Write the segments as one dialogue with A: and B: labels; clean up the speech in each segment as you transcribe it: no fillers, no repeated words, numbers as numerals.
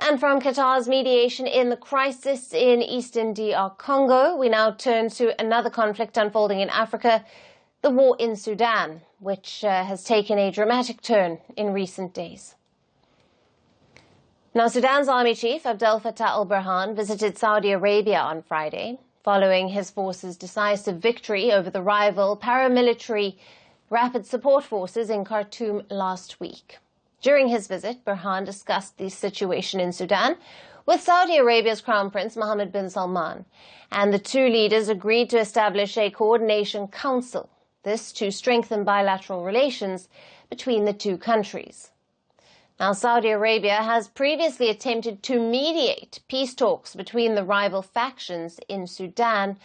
A: And from Qatar's mediation in the crisis in eastern DR Congo, we now turn to another conflict unfolding in Africa, the war in Sudan, which has taken a dramatic turn in recent days. Now, Sudan's army chief, Abdel Fattah al-Burhan, visited Saudi Arabia on Friday, following his forces' decisive victory over the rival paramilitary Rapid Support Forces in Khartoum last week. During his visit, Burhan discussed the situation in Sudan with Saudi Arabia's Crown Prince Mohammed bin Salman, and the two leaders agreed to establish a coordination council, this to strengthen bilateral relations between the two countries. Now, Saudi Arabia has previously attempted to mediate peace talks between the rival factions in Sudan,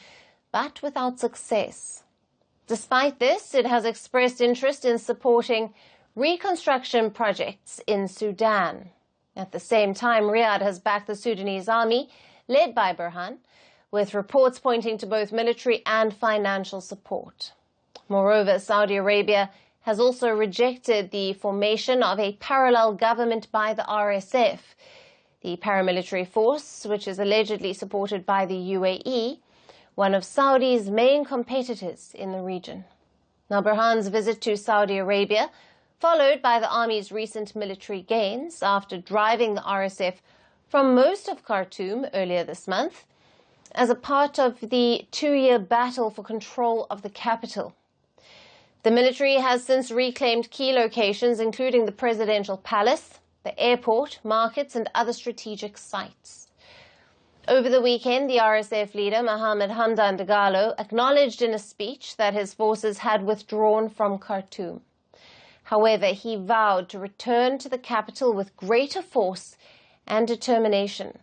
A: but without success. Despite this, it has expressed interest in supporting reconstruction projects in Sudan. At the same time, Riyadh has backed the Sudanese army, led by Burhan, with reports pointing to both military and financial support. Moreover, Saudi Arabia has also rejected the formation of a parallel government by the RSF, the paramilitary force which is allegedly supported by the UAE, one of Saudi's main competitors in the region. Now, Burhan's visit to Saudi Arabia, followed by the army's recent military gains after driving the RSF from most of Khartoum earlier this month, as a part of the two-year battle for control of the capital. The military has since reclaimed key locations, including the presidential palace, the airport, markets, and other strategic sites. Over the weekend, the RSF leader, Mohamed Hamdan Dagalo, acknowledged in a speech that his forces had withdrawn from Khartoum. However, he vowed to return to the capital with greater force and determination.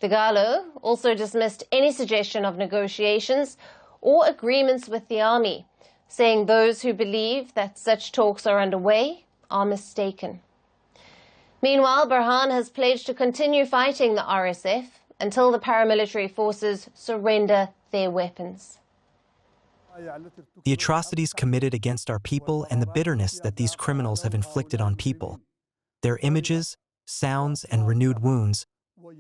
A: Dagalo also dismissed any suggestion of negotiations or agreements with the army, saying those who believe that such talks are underway are mistaken. Meanwhile, Burhan has pledged to continue fighting the RSF until the paramilitary forces surrender their weapons.
B: The atrocities committed against our people and the bitterness that these criminals have inflicted on people, their images, sounds, and renewed wounds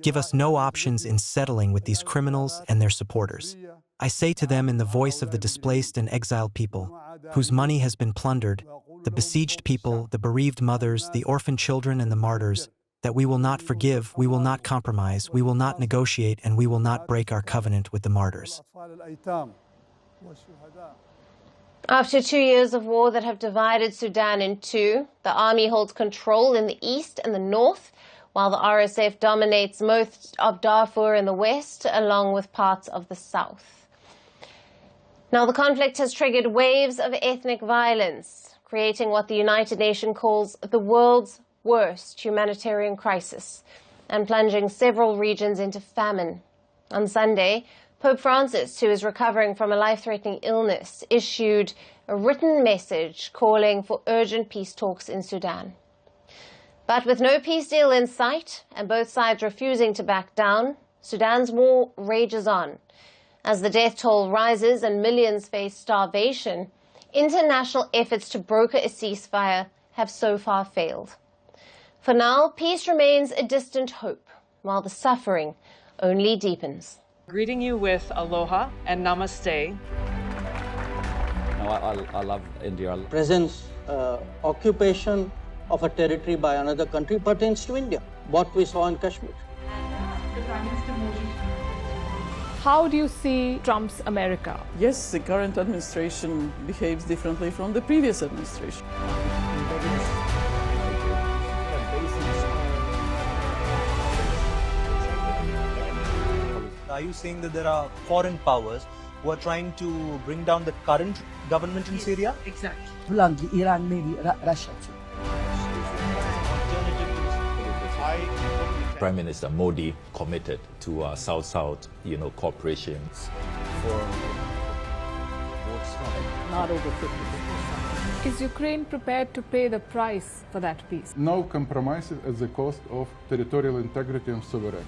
B: give us no options in settling with these criminals and their supporters. I say to them in the voice of the displaced and exiled people, whose money has been plundered, the besieged people, the bereaved mothers, the orphan children, and the martyrs, that we will not forgive, we will not compromise, we will not negotiate, and we will not break our covenant with the martyrs.
A: After 2 years of war that have divided Sudan in two, the army holds control in the east and the north, while the RSF dominates most of Darfur in the west, along with parts of the south. Now, the conflict has triggered waves of ethnic violence, creating what the United Nations calls the world's worst humanitarian crisis, and plunging several regions into famine. On Sunday, Pope Francis, who is recovering from a life-threatening illness, issued a written message calling for urgent peace talks in Sudan. But with no peace deal in sight and both sides refusing to back down, Sudan's war rages on. As the death toll rises and millions face starvation, international efforts to broker a ceasefire have so far failed. For now, peace remains a distant hope, while the suffering only deepens.
C: Greeting you with aloha and namaste.
D: I love India.
E: Presence, occupation of a territory by another country pertains to India, what we saw in Kashmir.
F: How do you see Trump's America?
G: Yes, the current administration behaves differently from the previous administration.
H: Are you saying that there are foreign powers who are trying to bring down the current government in Syria?
C: Exactly.
I: Iran, maybe Russia too.
D: Prime Minister Modi committed to South-South, cooperation.
G: Not over 50%.
F: Is Ukraine prepared to pay the price for that peace?
J: No compromises at the cost of territorial integrity and sovereignty.